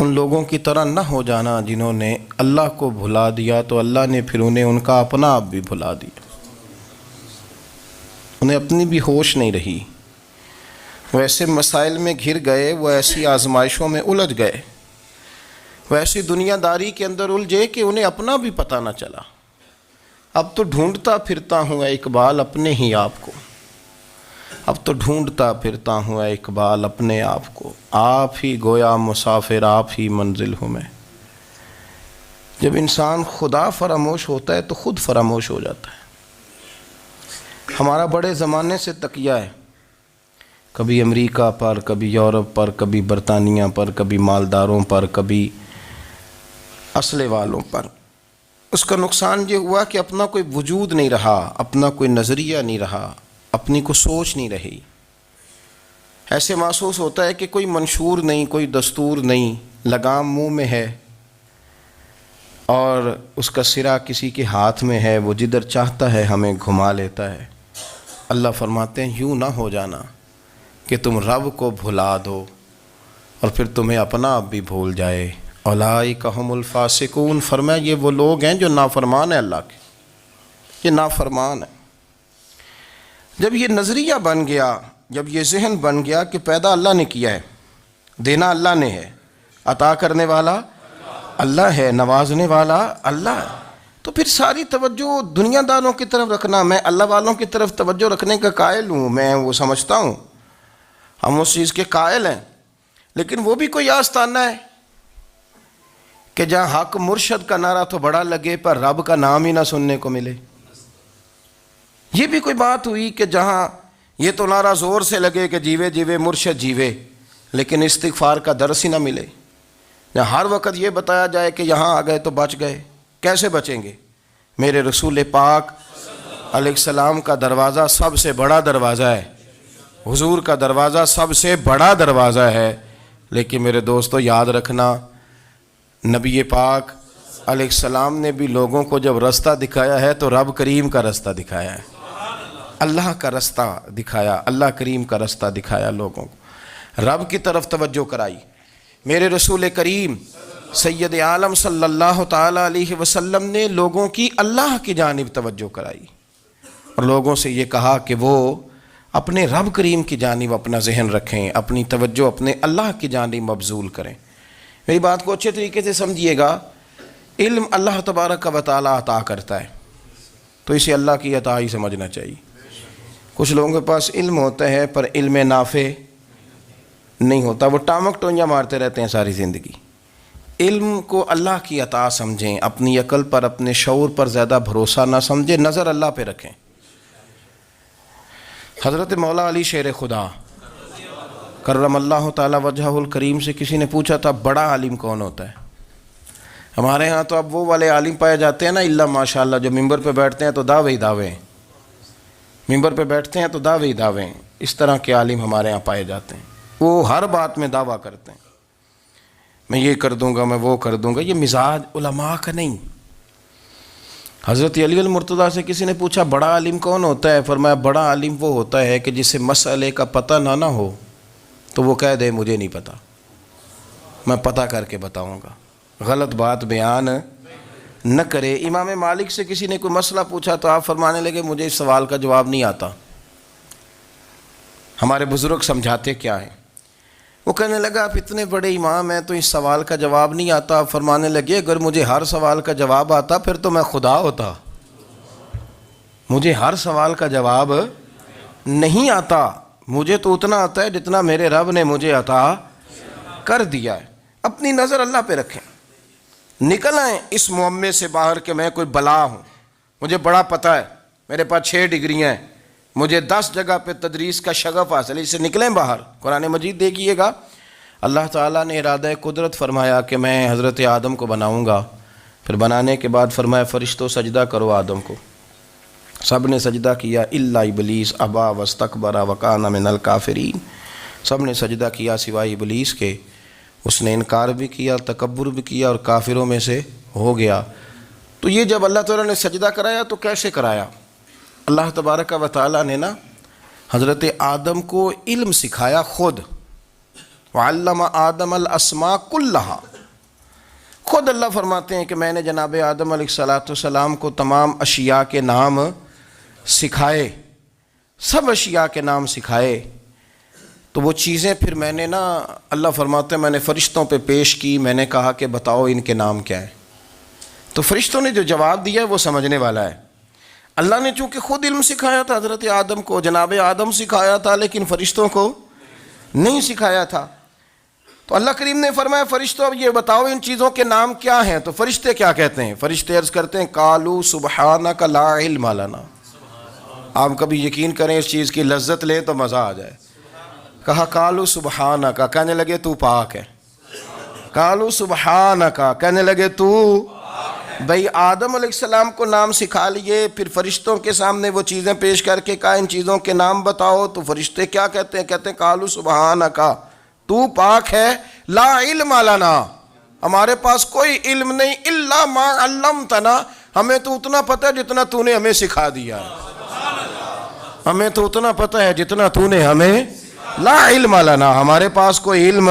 ان لوگوں کی طرح نہ ہو جانا جنہوں نے اللہ کو بھلا دیا تو اللہ نے پھر انہیں ان کا اپنا آپ بھی بھلا دیا، انہیں اپنی بھی ہوش نہیں رہی، وہ ایسے مسائل میں گھر گئے، وہ ایسی آزمائشوں میں الجھ گئے، وہ ایسی دنیا داری کے اندر الجھے کہ انہیں اپنا بھی پتہ نہ چلا۔ اب تو ڈھونڈتا پھرتا ہوں اے اقبال اپنے ہی آپ کو، اب تو ڈھونڈتا پھرتا ہوں اے اقبال اپنے آپ کو، آپ ہی گویا مسافر آپ ہی منزل ہوں میں۔ جب انسان خدا فراموش ہوتا ہے تو خود فراموش ہو جاتا ہے۔ ہمارا بڑے زمانے سے تکیہ ہے، کبھی امریکہ پر، کبھی یورپ پر، کبھی برطانیہ پر، کبھی مالداروں پر، کبھی اسلحے والوں پر۔ اس کا نقصان یہ ہوا کہ اپنا کوئی وجود نہیں رہا، اپنا کوئی نظریہ نہیں رہا، اپنی کو سوچ نہیں رہی۔ ایسے محسوس ہوتا ہے کہ کوئی منشور نہیں، کوئی دستور نہیں، لگام منہ میں ہے اور اس کا سرا کسی کے ہاتھ میں ہے، وہ جدھر چاہتا ہے ہمیں گھما لیتا ہے۔ اللہ فرماتے ہیں یوں نہ ہو جانا کہ تم رب کو بھلا دو اور پھر تمہیں اپنا آپ بھی بھول جائے۔ اولئک ھم الفاسقون، فرمایا یہ وہ لوگ ہیں جو نافرمان ہیں اللہ کے، یہ نافرمان ہیں۔ جب یہ نظریہ بن گیا، جب یہ ذہن بن گیا کہ پیدا اللہ نے کیا ہے، دینا اللہ نے ہے، عطا کرنے والا اللہ ہے، نوازنے والا اللہ ہے، تو پھر ساری توجہ دنیا داروں کی طرف رکھنا، میں اللہ والوں کی طرف توجہ رکھنے کا قائل ہوں، میں وہ سمجھتا ہوں، ہم اس چیز کے قائل ہیں، لیکن وہ بھی کوئی آستانہ ہے کہ جہاں حق مرشد کا نعرہ تو بڑا لگے پر رب کا نام ہی نہ سننے کو ملے۔ یہ بھی کوئی بات ہوئی کہ جہاں یہ تو نعرہ زور سے لگے کہ جیوے جیوے مرشد جیوے، لیکن استغفار کا درس ہی نہ ملے۔ جہاں ہر وقت یہ بتایا جائے کہ یہاں آ گئے تو بچ گئے، کیسے بچیں گے؟ میرے رسول پاک علیہ السلام کا دروازہ سب سے بڑا دروازہ ہے، حضور کا دروازہ سب سے بڑا دروازہ ہے، لیکن میرے دوستو یاد رکھنا، نبی پاک علیہ السلام نے بھی لوگوں کو جب رستہ دکھایا ہے تو رب کریم کا رستہ دکھایا ہے، اللہ کا رستہ دکھایا، اللہ کریم کا رستہ دکھایا، لوگوں کو رب کی طرف توجہ کرائی۔ میرے رسول کریم سید عالم صلی اللہ تعالیٰ علیہ وسلم نے لوگوں کی اللہ کی جانب توجہ کرائی اور لوگوں سے یہ کہا کہ وہ اپنے رب کریم کی جانب اپنا ذہن رکھیں، اپنی توجہ اپنے اللہ کی جانب مبذول کریں۔ میری بات کو اچھے طریقے سے سمجھیے گا، علم اللہ تبارک و تعالیٰ عطا کرتا ہے تو اسے اللہ کی عطا ہی سمجھنا چاہیے۔ کچھ لوگوں کے پاس علم ہوتا ہے پر علم نافع نہیں ہوتا، وہ ٹامک ٹونیاں مارتے رہتے ہیں ساری زندگی۔ علم کو اللہ کی عطا سمجھیں، اپنی عقل پر، اپنے شعور پر زیادہ بھروسہ نہ سمجھیں، نظر اللہ پہ رکھیں۔ حضرت مولا علی شیر خدا کرم اللہ تعالی وجہہ الکریم سے کسی نے پوچھا تھا بڑا عالم کون ہوتا ہے؟ ہمارے ہاں تو اب وہ والے عالم پائے جاتے ہیں نا، اللہ ماشاءاللہ، جو ممبر پہ بیٹھتے ہیں تو دعوے ہی دعوے ہیں، ممبر پہ بیٹھتے ہیں تو دعوے ہی دعوے ہیں، اس طرح کے عالم ہمارے ہاں پائے جاتے ہیں، وہ ہر بات میں دعویٰ کرتے ہیں، میں یہ کر دوں گا، میں وہ کر دوں گا۔ یہ مزاج علماء کا نہیں۔ حضرت علی المرتضیٰ سے کسی نے پوچھا بڑا عالم کون ہوتا ہے؟ فرمایا بڑا عالم وہ ہوتا ہے کہ جسے مسئلے کا پتہ نہ ہو تو وہ کہہ دے مجھے نہیں پتہ، میں پتہ کر کے بتاؤں گا، غلط بات بیان نہ کرے۔ امام مالک سے کسی نے کوئی مسئلہ پوچھا تو آپ فرمانے لگے مجھے اس سوال کا جواب نہیں آتا، ہمارے بزرگ سمجھاتے کیا ہیں؟ وہ کہنے لگا آپ اتنے بڑے امام ہیں تو اس سوال کا جواب نہیں آتا۔ آپ فرمانے لگے اگر مجھے ہر سوال کا جواب آتا پھر تو میں خدا ہوتا، مجھے ہر سوال کا جواب نہیں آتا، مجھے تو اتنا آتا ہے جتنا میرے رب نے مجھے عطا کر دیا ہے۔ اپنی نظر اللہ پہ رکھیں، نکل آئیں اس معمے سے باہر کہ میں کوئی بلا ہوں، مجھے بڑا پتہ ہے، میرے پاس 6 ڈگریاں ہیں، مجھے 10 جگہ پہ تدریس کا شغف حاصل ہے، اس سے نکلیں باہر۔ قرآن مجید دیکھیے گا، اللہ تعالیٰ نے ارادہ قدرت فرمایا کہ میں حضرت آدم کو بناؤں گا، پھر بنانے کے بعد فرمایا فرشتوں سجدہ کرو آدم کو، سب نے سجدہ کیا الا ابلیس ابا واستکبر وکان من الکافرین، سب نے سجدہ کیا سوائے ابلیس کے، اس نے انکار بھی کیا، تکبر بھی کیا اور کافروں میں سے ہو گیا۔ تو یہ جب اللہ تعالیٰ نے سجدہ کرایا تو کیسے کرایا؟ اللہ تبارک و تعالیٰ نے نا حضرت آدم کو علم سکھایا خود، وعلم آدم الاسماء کلہا، خود اللہ فرماتے ہیں کہ میں نے جناب آدم علیہ السلام کو تمام اشیاء کے نام سکھائے، سب اشیاء کے نام سکھائے. تو وہ چیزیں پھر میں نے اللہ فرماتے ہیں میں نے فرشتوں پہ پیش کی. میں نے کہا کہ بتاؤ ان کے نام کیا ہے. تو فرشتوں نے جو جواب دیا وہ سمجھنے والا ہے. اللہ نے چونکہ خود علم سکھایا تھا حضرت آدم کو، جناب آدم سکھایا تھا، لیکن فرشتوں کو نہیں سکھایا تھا. تو اللہ کریم نے فرمایا فرشتوں اب یہ بتاؤ ان چیزوں کے نام کیا ہیں. تو فرشتے کیا کہتے ہیں؟ فرشتے عرض کرتے ہیں قالوا سبحانک لا علم لنا. آپ کبھی یقین کریں اس چیز کی لذت لیں تو مزہ آ جائے. کہا قالوا سبحانک، کہنے لگے تو پاک ہے. قالوا سبحانک، کہنے لگے تو بھئی آدم علیہ السلام کو نام سکھا لیے، پھر فرشتوں کے سامنے وہ چیزیں پیش کر کے کہا ان چیزوں کے نام بتاؤ. تو فرشتے کیا کہتے ہیں؟ کہتے ہیں قالوا سبحانک، تو پاک ہے، لا علم لنا، ہمارے پاس کوئی علم نہیں، الا ما علمتنا، ہمیں تو اتنا پتہ ہے جتنا تو نے ہمیں سکھا دیا ہے. ہمیں تو اتنا پتہ ہے جتنا تو نے ہمیں، لا علم لنا، ہمارے پاس کوئی علم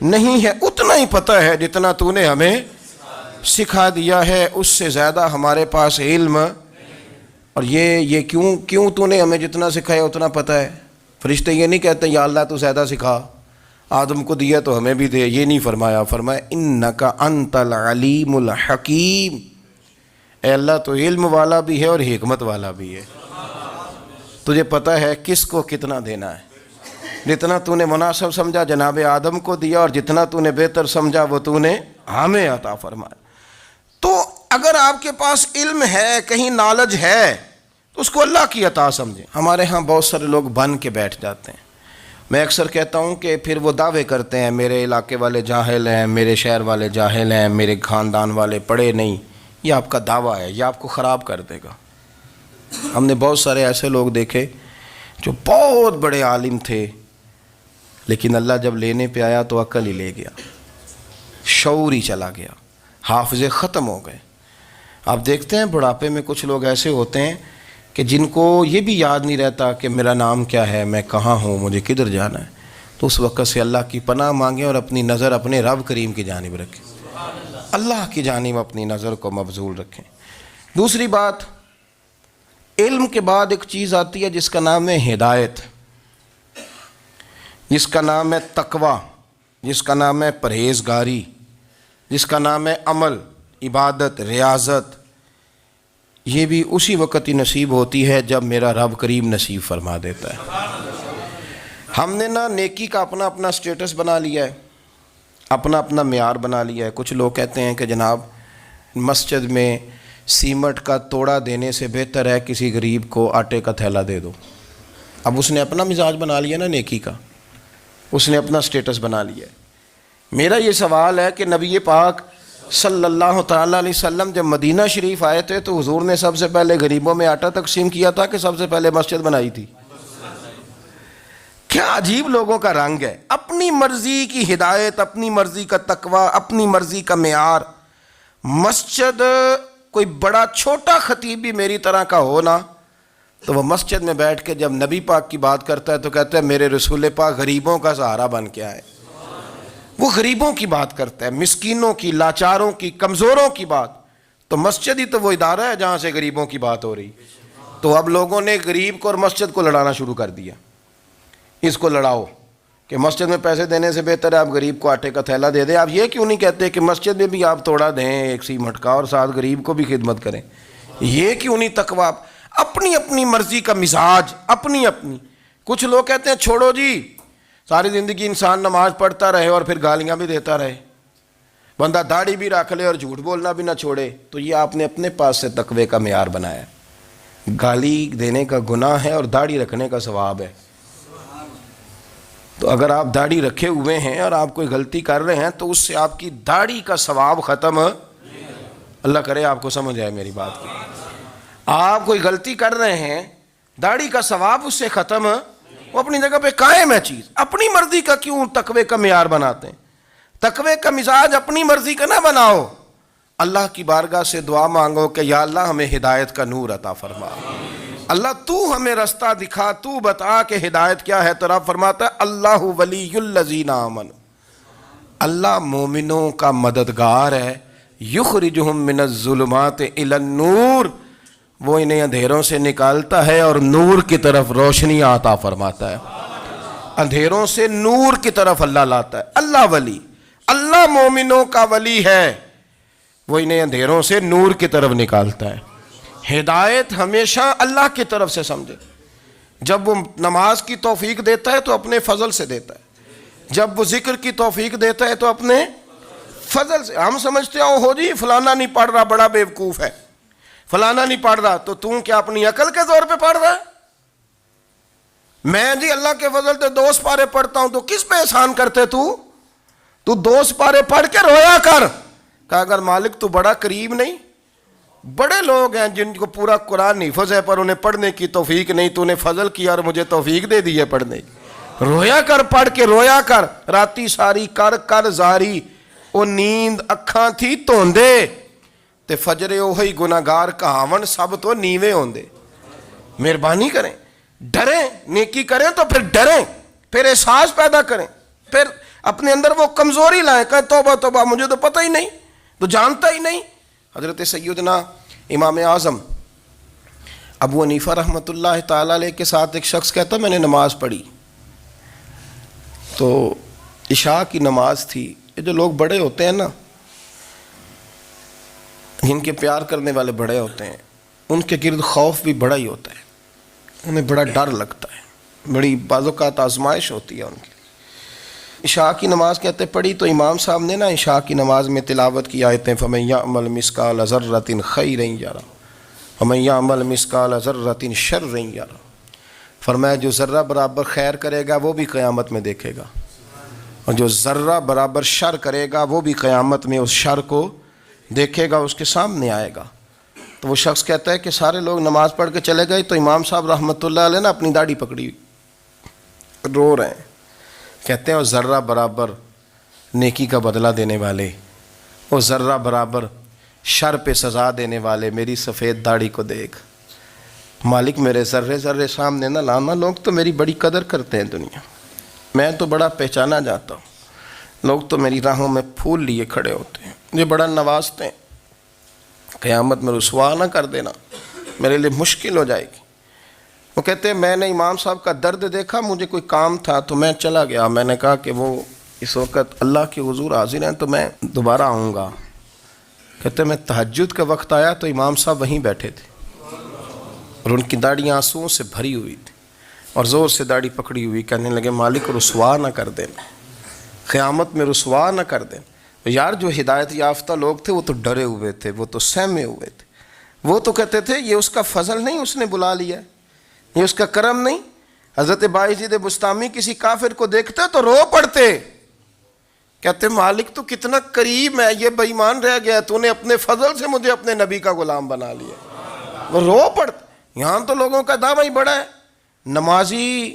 نہیں ہے، اتنا ہی پتہ ہے جتنا تو نے ہمیں سکھا دیا ہے، اس سے زیادہ ہمارے پاس علم. اور یہ کیوں تو نے ہمیں جتنا سکھایا اتنا پتہ ہے. فرشتے یہ نہیں کہتے یا اللہ تو زیادہ سکھا، آدم کو دیا تو ہمیں بھی دے. یہ نہیں فرمایا، فرمایا انکا انت العلیم الحکیم، اے اللہ تو علم والا بھی ہے اور حکمت والا بھی ہے. تجھے پتہ ہے کس کو کتنا دینا ہے. جتنا تو نے مناسب سمجھا جناب آدم کو دیا، اور جتنا تو نے بہتر سمجھا وہ تو نے ہمیں عطا فرمایا. تو اگر آپ کے پاس علم ہے، کہیں نالج ہے، تو اس کو اللہ کی عطا سمجھیں. ہمارے ہاں بہت سارے لوگ بن کے بیٹھ جاتے ہیں. میں اکثر کہتا ہوں کہ پھر وہ دعوے کرتے ہیں میرے علاقے والے جاہل ہیں، میرے شہر والے جاہل ہیں، میرے خاندان والے پڑھے نہیں. یہ آپ کا دعویٰ ہے، یہ آپ کو خراب کر دے گا. ہم نے بہت سارے ایسے لوگ دیکھے جو بہت بڑے عالم تھے، لیکن اللہ جب لینے پہ آیا تو عقل ہی لے گیا، شعور ہی چلا گیا، حافظے ختم ہو گئے. آپ دیکھتے ہیں بڑھاپے میں کچھ لوگ ایسے ہوتے ہیں کہ جن کو یہ بھی یاد نہیں رہتا کہ میرا نام کیا ہے، میں کہاں ہوں، مجھے کدھر جانا ہے. تو اس وقت سے اللہ کی پناہ مانگیں اور اپنی نظر اپنے رب کریم کی جانب رکھیں، اللہ کی جانب اپنی نظر کو مبذول رکھیں. دوسری بات، علم کے بعد ایک چیز آتی ہے جس کا نام ہے ہدایت، جس کا نام ہے تقوی، جس کا نام ہے پرہیزگاری، جس کا نام ہے عمل، عبادت، ریاضت. یہ بھی اسی وقت ہی نصیب ہوتی ہے جب میرا رب کریم نصیب فرما دیتا ہے. ہم نے نیکی کا اپنا اپنا سٹیٹس بنا لیا ہے، اپنا اپنا معیار بنا لیا ہے. کچھ لوگ کہتے ہیں کہ جناب مسجد میں سیمٹ کا توڑا دینے سے بہتر ہے کسی غریب کو آٹے کا تھیلا دے دو. اب اس نے اپنا مزاج بنا لیا نا نیکی کا، اس نے اپنا سٹیٹس بنا لیا ہے. میرا یہ سوال ہے کہ نبی پاک صلی اللہ تعالیٰ علیہ وسلم جب مدینہ شریف آئے تھے تو حضور نے سب سے پہلے غریبوں میں آٹا تقسیم کیا تھا کہ سب سے پہلے مسجد بنائی تھی؟ کیا عجیب لوگوں کا رنگ ہے، اپنی مرضی کی ہدایت، اپنی مرضی کا تقوی، اپنی مرضی کا معیار. مسجد کوئی بڑا چھوٹا خطیب بھی میری طرح کا ہو نا، تو وہ مسجد میں بیٹھ کے جب نبی پاک کی بات کرتا ہے تو کہتا ہے میرے رسول پاک غریبوں کا سہارا بن کے آئے. وہ غریبوں کی بات کرتا ہے، مسکینوں کی، لاچاروں کی، کمزوروں کی بات. تو مسجد ہی تو وہ ادارہ ہے جہاں سے غریبوں کی بات ہو رہی. تو اب لوگوں نے غریب کو اور مسجد کو لڑانا شروع کر دیا. اس کو لڑاؤ کہ مسجد میں پیسے دینے سے بہتر ہے آپ غریب کو آٹے کا تھیلا دے دیں. آپ یہ کیوں نہیں کہتے کہ مسجد میں بھی آپ توڑا دیں ایک سیمٹ کا اور ساتھ غریب کو بھی خدمت کریں؟ یہ کیوں نہیں تقویٰ؟ اپنی اپنی مرضی کا مزاج، اپنی اپنی. کچھ لوگ کہتے ہیں چھوڑو جی، ساری زندگی انسان نماز پڑھتا رہے اور پھر گالیاں بھی دیتا رہے، بندہ داڑھی بھی رکھ لے اور جھوٹ بولنا بھی نہ چھوڑے. تو یہ آپ نے اپنے پاس سے تقوی کا معیار بنایا. گالی دینے کا گناہ ہے اور داڑھی رکھنے کا ثواب ہے. تو اگر آپ داڑھی رکھے ہوئے ہیں اور آپ کوئی غلطی کر رہے ہیں تو اس سے آپ کی داڑھی کا ثواب ختم. اللہ کرے آپ کو سمجھ آئے میری بات کی. آپ کوئی غلطی کر رہے ہیں، داڑھی کا ثواب اس سے ختم، وہ اپنی جگہ پہ قائم ہے چیز. اپنی مرضی کا کیوں تقوی کا معیار بناتے ہیں؟ تقوی کا مزاج اپنی مرضی کا نہ بناؤ. اللہ کی بارگاہ سے دعا مانگو کہ یا اللہ ہمیں ہدایت کا نور عطا فرما. اللہ تو ہمیں رستہ دکھا، تو بتا کہ ہدایت کیا ہے. تو رب فرماتا ہے اللہ ولی الذین آمنوا، اللہ مومنوں کا مددگار ہے، یخرجہم من الظلمات الی النور، وہ انہیں اندھیروں سے نکالتا ہے اور نور کی طرف روشنی عطا فرماتا ہے۔ اندھیروں سے نور کی طرف اللہ لاتا ہے۔ اللہ ولی، اللہ مومنوں کا ولی ہے، وہ انہیں اندھیروں سے نور کی طرف نکالتا ہے۔ ہدایت ہمیشہ اللہ کی طرف سے سمجھے۔ جب وہ نماز کی توفیق دیتا ہے تو اپنے فضل سے دیتا ہے، جب وہ ذکر کی توفیق دیتا ہے تو اپنے فضل سے۔ ہم سمجھتے ہیں ہو جی فلانا نہیں پڑھ رہا بڑا بیوقوف ہے، فلانا نہیں پڑھ رہا، تو تم کیا اپنی عقل کے زور پہ پڑھ رہا ہے؟ میں جی اللہ کے فضل سے 2 سپارے پڑھتا ہوں، تو کس پہ احسان کرتے تو 2 سپارے پڑھ کے رویا کر۔ کہا اگر مالک تو بڑا قریب نہیں، بڑے لوگ ہیں جن کو پورا قرآن حفظ ہے پر انہیں پڑھنے کی توفیق نہیں، تو انہیں فضل کیا اور مجھے توفیق دے دی ہے پڑھنے کی۔ رویا کر، پڑھ کے رویا کر، راتی ساری کر کر زاری، او نیند اکھاں تھی توندے تے فجرے اوہی گناہگار کہاون سب تو نیوے ہوندے۔ مہربانی کریں، ڈریں، نیکی کریں تو پھر ڈریں، پھر احساس پیدا کریں، پھر اپنے اندر وہ کمزوری لائیں، کہیں توبہ توبہ مجھے تو پتہ ہی نہیں، تو جانتا ہی نہیں۔ حضرت سیدنا امام اعظم ابو حنیفہ رحمۃ اللہ تعالیٰ علیہ کے ساتھ ایک شخص کہتا میں نے نماز پڑھی، تو عشاء کی نماز تھی۔ یہ جو لوگ بڑے ہوتے ہیں نا، جن کے پیار کرنے والے بڑے ہوتے ہیں، ان کے گرد خوف بھی بڑا ہی ہوتا ہے، انہیں بڑا ڈر لگتا ہے، بڑی بعض اوقات آزمائش ہوتی ہے ان کی۔ عشاء کی نماز کہتے پڑھی تو امام صاحب نے نا عشاء کی نماز میں تلاوت کی آیتیں فَمَن يَعْمَلْ مِثْقَالَ ذَرَّةٍ خَيْرًا يَرَهُ وَمَن يَعْمَلْ مِثْقَالَ ذَرَّةٍ شَرًّا يَرَهُ، فرمایا جو ذرہ برابر خیر کرے گا وہ بھی قیامت میں دیکھے گا، اور جو ذرہ برابر شر کرے گا وہ بھی قیامت میں اس شر کو دیکھے گا، اس کے سامنے آئے گا۔ تو وہ شخص کہتا ہے کہ سارے لوگ نماز پڑھ کے چلے گئے تو امام صاحب رحمۃ اللہ علیہ نے اپنی داڑھی پکڑی ہوئی، رو رہے ہیں، کہتے ہیں وہ ذرہ برابر نیکی کا بدلہ دینے والے، وہ ذرہ برابر شر پہ سزا دینے والے میری سفید داڑھی کو دیکھ، مالک میرے ذرے ذرے سامنے نہ لانا، لوگ تو میری بڑی قدر کرتے ہیں دنیا، میں تو بڑا پہچانا جاتا ہوں، لوگ تو میری راہوں میں پھول لیے کھڑے ہوتے ہیں، مجھے بڑا نوازتے ہیں، قیامت میں رسوا نہ کر دینا، میرے لیے مشکل ہو جائے گی۔ وہ کہتے ہیں میں نے امام صاحب کا درد دیکھا، مجھے کوئی کام تھا تو میں چلا گیا، میں نے کہا کہ وہ اس وقت اللہ کے حضور حاضر ہیں تو میں دوبارہ آؤں گا۔ کہتے ہیں میں تہجد کا وقت آیا تو امام صاحب وہیں بیٹھے تھے اور ان کی داڑیاں آنسوؤں سے بھری ہوئی تھی اور زور سے داڑھی پکڑی ہوئی، کہنے لگے مالک رسوا نہ کر دینا، قیامت میں رسوا نہ کر دینا۔ یار جو ہدایت یافتہ لوگ تھے وہ تو ڈرے ہوئے تھے، وہ تو سہمے ہوئے تھے، وہ تو کہتے تھے یہ اس کا فضل نہیں، اس نے بلا لیا ہے، یہ اس کا کرم نہیں۔ حضرت باعزید بستامی کسی کافر کو دیکھتے تو رو پڑتے، کہتے مالک تو کتنا قریب ہے، یہ بے ایمان رہ گیا، تو نے اپنے فضل سے مجھے اپنے نبی کا غلام بنا لیا، وہ رو پڑتے۔ یہاں تو لوگوں کا دعویٰ ہی بڑا ہے، نمازی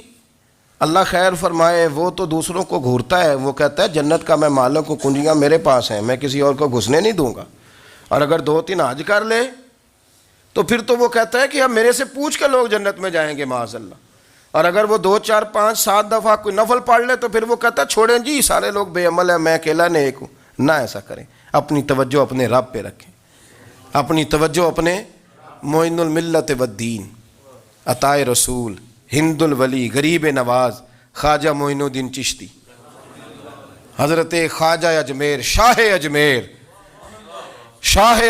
اللہ خیر فرمائے وہ تو دوسروں کو گھورتا ہے، وہ کہتا ہے جنت کا میں مالک ہوں، کنجیاں میرے پاس ہیں، میں کسی اور کو گھسنے نہیں دوں گا، اور اگر 2-3 حج کر لے تو پھر تو وہ کہتا ہے کہ اب میرے سے پوچھ کے لوگ جنت میں جائیں گے معاذ اللہ، اور اگر وہ 2 4 5 7 دفعہ کوئی نفل پڑھ لے تو پھر وہ کہتا ہے چھوڑیں جی سارے لوگ بے عمل ہیں، میں اکیلا نیک ہوں۔ نہ ایسا کریں، اپنی توجہ اپنے رب پہ رکھیں، اپنی توجہ اپنے معین الملت والدین، عطائے رسول، ہند الولی، غریب نواز، خواجہ معین الدین چشتی، حضرت خواجہ اجمیر، شاہ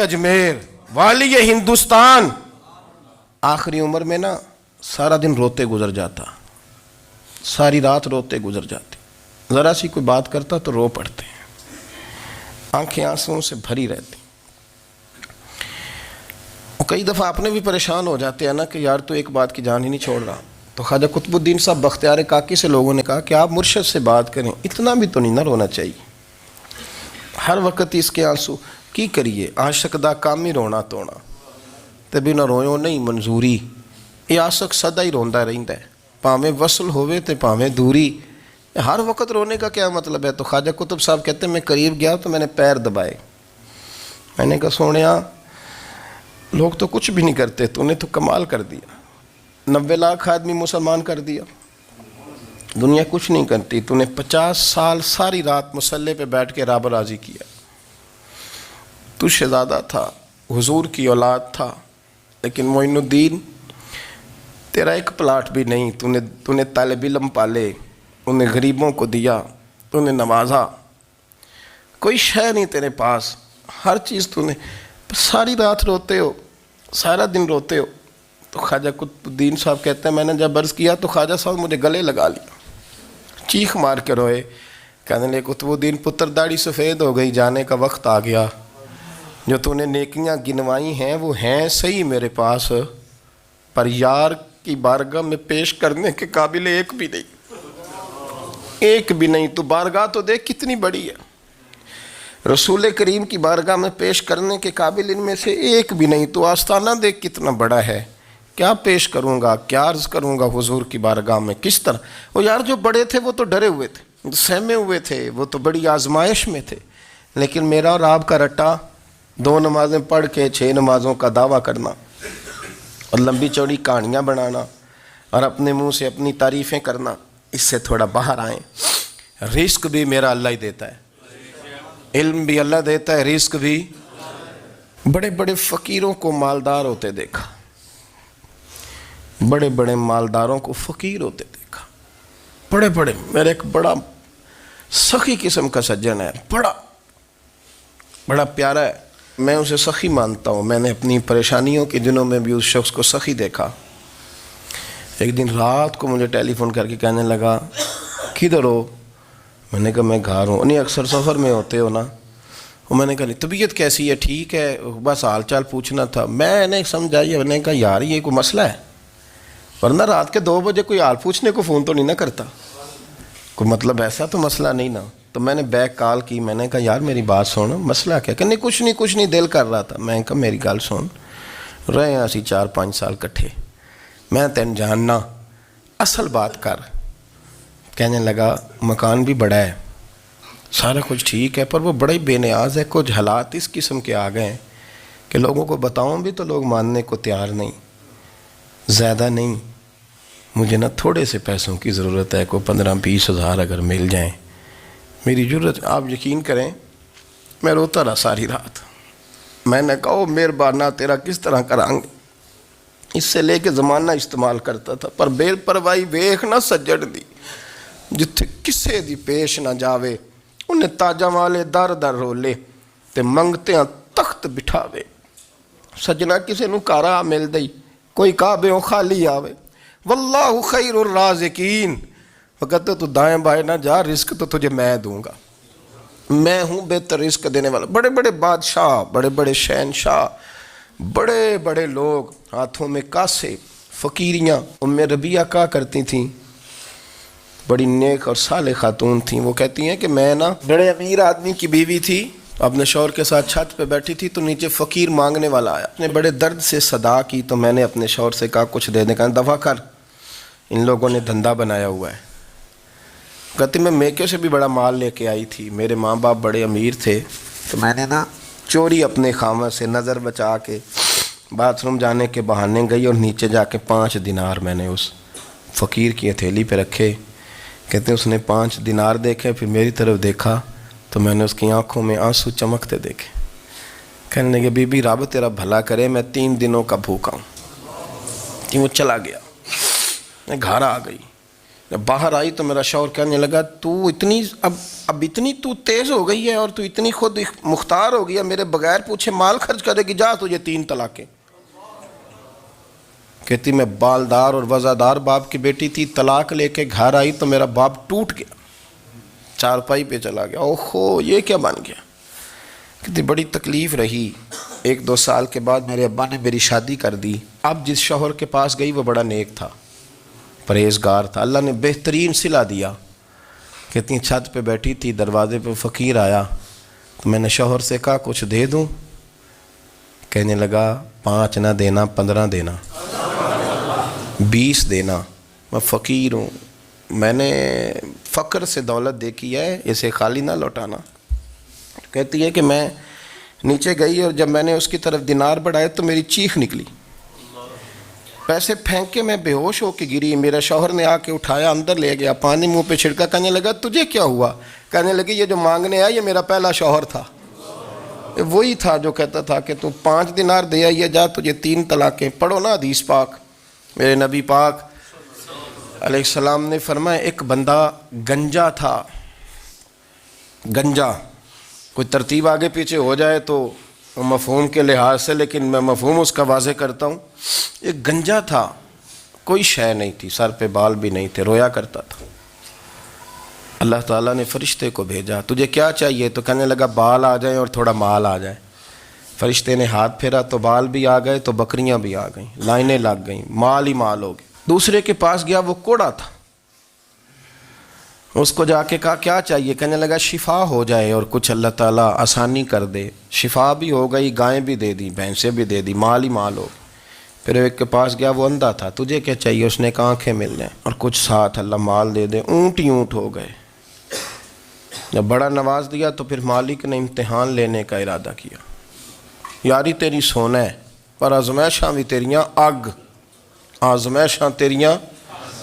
اجمیر، والی ہندوستان، آخری عمر میں نا سارا دن روتے گزر جاتا، ساری رات روتے گزر جاتی، ذرا سی کوئی بات کرتا تو رو پڑتے ہیں، آنکھیں آنسوؤں سے بھری رہتی۔ کئی دفعہ اپنے بھی پریشان ہو جاتے ہیں نا کہ یار تو ایک بات کی جان ہی نہیں چھوڑ رہا، تو خواجہ قطب الدین صاحب بختیار کاکی سے لوگوں نے کہا کہ آپ مرشد سے بات کریں، اتنا بھی تو نہیں نہ رونا چاہیے، ہر وقت اس کے آنسو کی کریے، عاشق دا کام ہی رونا تونا تے بھی نہ رویو نہیں منظوری، یہ عاشق سدا ہی روندا رہندا ہے، پاویں وصل ہوئے تے پاویں دوری، ہر وقت رونے کا کیا مطلب ہے؟ تو خواجہ قطب صاحب کہتے ہیں میں قریب گیا تو میں نے پیر دبائے، میں نے کہا سونیا لوگ تو کچھ بھی نہیں کرتے، تو نے تو کمال کر دیا، 90 لاکھ آدمی مسلمان کر دیا، دنیا کچھ نہیں کرتی. تو نے 50 سال ساری رات مصلے پہ بیٹھ کے رب راضی کیا. تو شہزادہ تھا, حضور کی اولاد تھا, لیکن معین الدین تیرا ایک پلاٹ بھی نہیں. تو نے طالب علم پالے, انہیں غریبوں کو دیا, تو نے نوازا. کوئی شے نہیں تیرے پاس, ہر چیز تو نے. ساری رات روتے ہو, سارا دن روتے ہو. تو خواجہ قطب الدین صاحب کہتے ہیں میں نے جب عرض کیا تو خواجہ صاحب مجھے گلے لگا لیا, چیخ مار کے روئے. کہنے لگے قطب الدین پتر داڑھی سفید ہو گئی, جانے کا وقت آ گیا. جو تو نے نیکیاں گنوائی ہیں وہ ہیں صحیح میرے پاس, پر یار کی بارگاہ میں پیش کرنے کے قابل ایک بھی نہیں, ایک بھی نہیں. تو بارگاہ تو دیکھ کتنی بڑی ہے, رسول کریم کی بارگاہ میں پیش کرنے کے قابل ان میں سے ایک بھی نہیں. تو آستانہ دیکھ کتنا بڑا ہے, کیا پیش کروں گا, کیا عرض کروں گا حضور کی بارگاہ میں, کس طرح. وہ یار جو بڑے تھے وہ تو ڈرے ہوئے تھے, سہمے ہوئے تھے, وہ تو بڑی آزمائش میں تھے. لیکن میرا اور آپ کا رٹا 2 نمازیں پڑھ کے 6 نمازوں کا دعویٰ کرنا اور لمبی چوڑی کہانیاں بنانا اور اپنے منہ سے اپنی تعریفیں کرنا, اس سے تھوڑا باہر آئیں. رزق بھی میرا اللہ ہی دیتا ہے, علم بھی اللہ دیتا ہے, رزق بھی. بڑے بڑے فقیروں کو مالدار ہوتے دیکھا, بڑے بڑے مالداروں کو فقیر ہوتے دیکھا. بڑے بڑے, میرے ایک بڑا سخی قسم کا سجن ہے, بڑا پیارا ہے, میں اسے سخی مانتا ہوں. میں نے اپنی پریشانیوں کے دنوں میں بھی اس شخص کو سخی دیکھا. ایک دن رات کو مجھے ٹیلی فون کر کے کہنے لگا کدھر ہو. میں نے کہا میں گھر ہوں. نہیں اکثر سفر میں ہوتے ہو نا. میں نے کہا نہیں طبیعت کیسی ہے, ٹھیک ہے, بس حال چال پوچھنا تھا. میں نے سمجھائی, میں نے کہا یار یہ کوئی مسئلہ ہے, ورنہ رات کے 2 بجے کوئی حال پوچھنے کو فون تو نہیں نہ کرتا, کوئی مطلب ایسا تو مسئلہ نہیں نا. تو میں نے بیک کال کی, میں نے کہا یار میری بات سن, مسئلہ کیا. کہ نہیں کچھ نہیں دل کر رہا تھا. میں نے کہا میری گل سن, رہے ہیں اسی 4-5 سال کٹھے, میں تین جاننا, اصل بات کر. کہنے لگا مکان بھی بڑا ہے, سارا کچھ ٹھیک ہے, پر وہ بڑا ہی بے نیاز ہے. کچھ حالات اس قسم کے آ گئے ہیں کہ لوگوں کو بتاؤں بھی تو لوگ ماننے کو تیار نہیں. زیادہ نہیں, مجھے نا تھوڑے سے پیسوں کی ضرورت ہے, کوئی 15-20 ہزار اگر مل جائیں میری ضرورت. آپ یقین کریں میں روتا رہا ساری رات. میں نے کہا مہربانہ تیرا کس طرح کریں گے. اس سے لے کے زمانہ استعمال کرتا تھا, پر بے پرواہی ویخ نہ سجڑ دی, جتھے کسے دی پیش نہ جاوے انہیں تاجاں والے در در رولے تے منگتے ہیں تخت بٹھاوے. سجنا کسے نو کارا مل دئی, کوئی کعبے خالی آوے. واللہ خیر الرازقین, وقت تو دائیں بائیں نہ جا, رزق تو تجھے میں دوں گا, میں ہوں بہتر رزق دینے والا. بڑے بڑے بادشاہ, بڑے بڑے شہنشاہ, بڑے بڑے لوگ, ہاتھوں میں کاسے, فقیریاں. ربیعہ کہا کرتی تھیں, بڑی نیک اور صالح خاتون تھیں. وہ کہتی ہیں کہ میں نا بڑے امیر آدمی کی بیوی تھی, اپنے شوہر کے ساتھ چھت پہ بیٹھی تھی, تو نیچے فقیر مانگنے والا آیا. نے بڑے درد سے صدا کی, تو میں نے اپنے شوہر سے کہا کچھ دے دیں. کہا دفع کر, ان لوگوں نے دھندا بنایا ہوا ہے. کہتی میں میکے سے بھی بڑا مال لے کے آئی تھی, میرے ماں باپ بڑے امیر تھے, تو میں نے نا چوری اپنے خامہ سے نظر بچا کے باتھ روم جانے کے بہانے گئی, اور نیچے جا کے 5 دینار میں نے اس فقیر کی ہتھیلی پہ رکھے. کہتے ہیں اس نے 5 دینار دیکھے, پھر میری طرف دیکھا تو میں نے اس کی آنکھوں میں آنسو چمکتے دیکھے. کہنے لگے بی بی رب تیرا بھلا کرے, میں 3 دنوں کا بھوکا ہوں. کہ وہ چلا گیا. میں گھر آ گئی, جب باہر آئی تو میرا شوہر کہنے لگا تو اتنی اب اتنی تو تیز ہو گئی ہے, اور تو اتنی خود مختار ہو گیا, میرے بغیر پوچھے مال خرچ کرے گی, جا تجھے 3 طلاقیں. کہتی میں بالدار اور وزادار باپ کی بیٹی تھی, طلاق لے کے گھر آئی تو میرا باپ ٹوٹ گیا, چارپائی پہ چلا گیا. اوہو یہ کیا بن گیا. کہتی بڑی تکلیف رہی. 1-2 سال کے بعد میرے ابا نے میری شادی کر دی. اب جس شوہر کے پاس گئی وہ بڑا نیک تھا, پرہیزگار تھا, اللہ نے بہترین صلہ دیا. کہتی ہیں چھت پہ بیٹھی تھی, دروازے پہ فقیر آیا, تو میں نے شوہر سے کہا کچھ دے دوں. کہنے لگا 5 نہ دینا, 15 دینا, 20 دینا, میں فقیر ہوں, میں نے فقر سے دولت دیکھی ہے, اسے خالی نہ لوٹانا. کہتی ہے کہ میں نیچے گئی, اور جب میں نے اس کی طرف دینار بڑھائے تو میری چیخ نکلی. پیسے پھینک کے میں بے ہوش ہو کے گری، میرے شوہر نے آ کے اٹھایا، اندر لے گیا، پانی منہ پہ چھڑکا، کہنے لگا تجھے کیا ہوا؟ کہنے لگی یہ جو مانگنے آیا یہ میرا پہلا شوہر تھا، وہی تھا جو کہتا تھا کہ تو 5 دینار دے آئیے، جا تجھے 3 طلاقیں۔ پڑھو نا حدیث پاک، میرے نبی پاک علیہ السلام نے فرمایا ایک بندہ گنجا تھا، گنجا، کوئی ترتیب آگے پیچھے ہو جائے تو مفہوم کے لحاظ سے، لیکن میں مفہوم اس کا واضح کرتا ہوں۔ ایک گنجا تھا، کوئی شے نہیں تھی، سر پہ بال بھی نہیں تھے، رویا کرتا تھا۔ اللہ تعالیٰ نے فرشتے کو بھیجا، تجھے کیا چاہیے؟ تو کہنے لگا بال آ جائیں اور تھوڑا مال آ جائے۔ فرشتے نے ہاتھ پھیرا تو بال بھی آ گئے تو بکریاں بھی آ گئیں، لائنیں لگ گئیں، مال ہی مال ہو گئے۔ دوسرے کے پاس گیا، وہ کوڑا تھا، اس کو جا کے کہا کیا چاہیے؟ کہنے لگا شفا ہو جائے اور کچھ اللہ تعالیٰ آسانی کر دے۔ شفا بھی ہو گئی، گائیں بھی دے دی، بھینسیں بھی دے دی، مال ہی مال ہو گئی۔ پھر ایک کے پاس گیا، وہ اندھا تھا، تجھے کیا چاہیے؟ اس نے کہا آنکھیں مل جائیں اور کچھ ساتھ اللہ مال دے دے۔ اونٹ ہی اونٹ ہو گئے۔ جب بڑا نواز دیا تو پھر مالک نے امتحان لینے کا ارادہ کیا، یاری تیری سونا ہے پر آزمائشاں بھی تیریاں اگ، آزمائشاں تیریاں،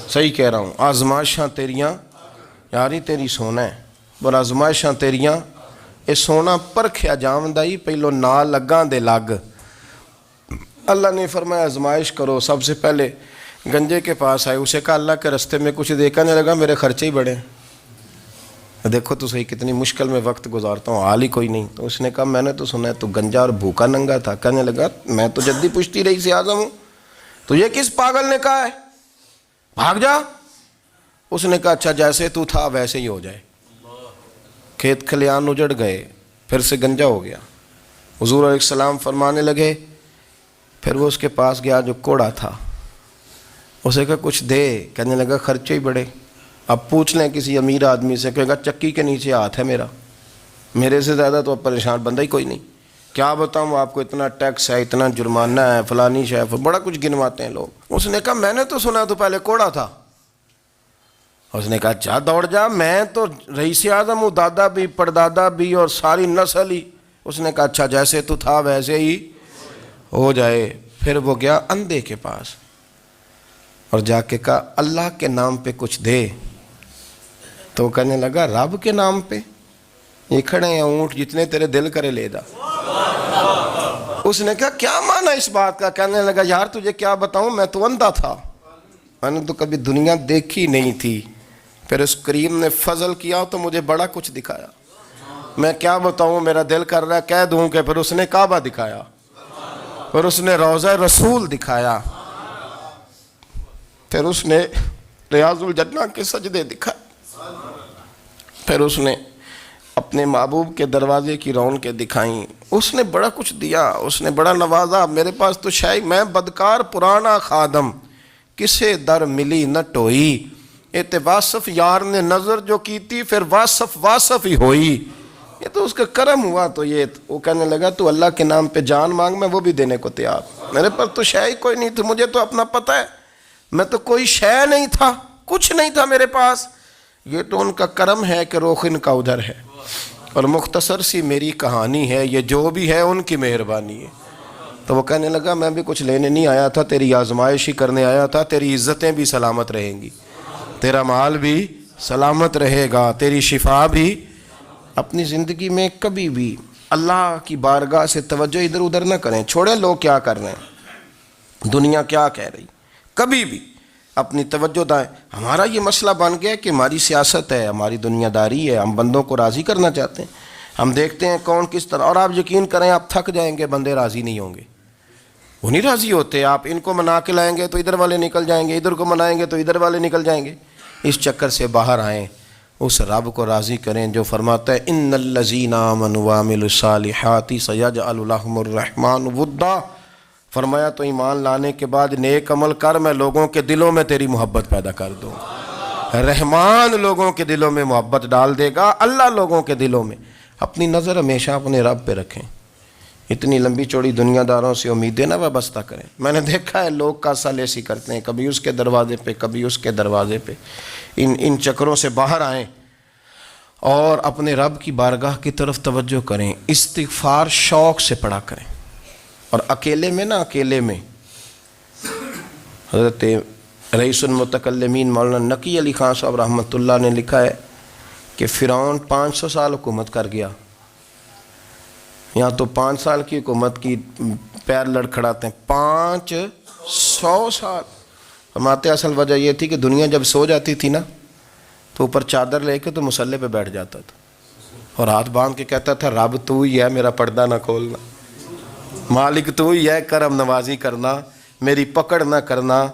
صحیح کہہ رہا ہوں، آزمائشاں تیریاں، یاری تیری سونا ہے پر آزمائشاں تیریاں، اے سونا پرکھیا جامدائی پہلو نہ لگاں دے لگ۔ اللہ نے فرمایا آزمائش کرو۔ سب سے پہلے گنجے کے پاس آئے، اسے کہا اللہ کے رستے میں کچھ دیکھا نہیں لگا، میرے خرچے ہی بڑے ہیں، دیکھو تو صحیح کتنی مشکل میں وقت گزارتا ہوں، حال ہی کوئی نہیں۔ تو اس نے کہا میں نے تو سنا ہے تو گنجا اور بھوکا ننگا تھا۔ کہنے لگا میں تو جدی پشتی رئیس اعظم ہوں، تو یہ کس پاگل نے کہا ہے بھاگ جا؟ اس نے کہا اچھا جیسے تو تھا ویسے ہی ہو جائے۔ کھیت کھلیان اجڑ گئے، پھر سے گنجا ہو گیا۔ حضور علیہ السلام فرمانے لگے، پھر وہ اس کے پاس گیا جو کوڑا تھا، اسے کہا کچھ دے، کہنے لگا خرچے ہی بڑے۔ اب پوچھ لیں کسی امیر آدمی سے، کہے گا چکی کے نیچے ہاتھ ہے میرا، میرے سے زیادہ تو اب پریشان بندہ ہی کوئی نہیں، کیا بتاؤں آپ کو، اتنا ٹیکس ہے، اتنا جرمانہ ہے، فلانی شے، بڑا کچھ گنواتے ہیں لوگ۔ اس نے کہا میں نے تو سنا تو پہلے کوڑا تھا۔ اس نے کہا جا دوڑ جا، میں تو رئیس اعظم ہوں، دادا بھی پردادا بھی اور ساری نسل ہی۔ اس نے کہا اچھا جیسے تو تھا ویسے ہی ہو جائے۔ پھر وہ گیا اندھے کے پاس اور جا کے کہا اللہ کے نام پہ کچھ دے۔ تو کہنے لگا رب کے نام پہ؟ یہ کھڑے ہیں اونٹ، جتنے تیرے دل کرے لے جا۔ اس نے کہا کیا معنی اس بات کا؟ کہنے لگا یار تجھے کیا بتاؤں، میں تو اندھا تھا، میں نے تو کبھی دنیا دیکھی نہیں تھی، پھر اس کریم نے فضل کیا تو مجھے بڑا کچھ دکھایا، میں کیا بتاؤں، میرا دل کر رہا ہے کہہ دوں کہ پھر اس نے کعبہ دکھایا، پھر اس نے روضہ رسول دکھایا، پھر اس نے ریاض الجنہ کے سجدے دکھائے، پھر اس نے اپنے محبوب کے دروازے کی رونقیں دکھائیں، اس نے بڑا کچھ دیا، اس نے بڑا نوازا۔ میرے پاس تو شاید میں بدکار پرانا خادم، کسے در ملی نہ ٹوئی، اے واصف یار نے نظر جو کی تھی پھر واصف ہی ہوئی، یہ تو اس کا کرم ہوا۔ تو یہ وہ کہنے لگا تو اللہ کے نام پہ جان مانگ، میں وہ بھی دینے کو تیار، میرے پاس تو شے کوئی نہیں تھی، مجھے تو اپنا پتہ ہے، میں تو کوئی شے نہیں تھا، کچھ نہیں تھا میرے پاس، یہ تو ان کا کرم ہے کہ رخ ان کا ادھر ہے، اور مختصر سی میری کہانی ہے، یہ جو بھی ہے ان کی مہربانی ہے۔ تو وہ کہنے لگا میں بھی کچھ لینے نہیں آیا تھا، تیری آزمائش ہی کرنے آیا تھا، تیری عزتیں بھی سلامت رہیں گی، تیرا مال بھی سلامت رہے گا، تیری شفا بھی۔ اپنی زندگی میں کبھی بھی اللہ کی بارگاہ سے توجہ ادھر ادھر نہ کریں، چھوڑیں لوگ کیا کر رہے ہیں، دنیا کیا کہہ رہی، کبھی بھی اپنی توجہ دائیں۔ ہمارا یہ مسئلہ بن گیا کہ ہماری سیاست ہے، ہماری دنیا داری ہے، ہم بندوں کو راضی کرنا چاہتے ہیں، ہم دیکھتے ہیں کون کس طرح، اور آپ یقین کریں آپ تھک جائیں گے، بندے راضی نہیں ہوں گے، وہ نہیں راضی ہوتے، آپ ان کو منا کے لائیں گے تو ادھر والے نکل جائیں گے، ادھر کو منائیں گے تو ادھر والے نکل جائیں گے۔ اس چکر سے باہر آئیں، اس رب کو راضی کریں جو فرماتا ہے ان الذین آمنوا وعملوا الصالحات سیجعل لهم الرحمن ودا۔ فرمایا تو ایمان لانے کے بعد نیک عمل کر، میں لوگوں کے دلوں میں تیری محبت پیدا کر دوں، رحمان لوگوں کے دلوں میں محبت ڈال دے گا، اللہ لوگوں کے دلوں میں۔ اپنی نظر ہمیشہ اپنے رب پہ رکھیں، اتنی لمبی چوڑی دنیا داروں سے امیدیں نہ وابستہ کریں۔ میں نے دیکھا ہے لوگ کاسا لیسی کرتے ہیں، کبھی اس کے دروازے پہ کبھی اس کے دروازے پہ، ان چکروں سے باہر آئیں اور اپنے رب کی بارگاہ کی طرف توجہ کریں، استغفار شوق سے پڑھا کریں، اور اکیلے میں نہ، اکیلے میں حضرت رئیس المتکلمین مولانا نقی علی خان صاحب رحمۃ اللہ نے لکھا ہے کہ فرعون 500 سال حکومت کر گیا، یہاں تو 5 سال کی حکومت کی پیر لڑکھڑاتے ہیں، 500 سال۔ فرماتے اصل وجہ یہ تھی کہ دنیا جب سو جاتی تھی نا تو اوپر چادر لے کے تو مصلے پہ بیٹھ جاتا تھا اور ہاتھ باندھ کے کہتا تھا رب تو ہی ہے، میرا پردہ نہ کھولنا، مالک تو ہی ہے، کرم نوازی کرنا، میری پکڑ نہ کرنا،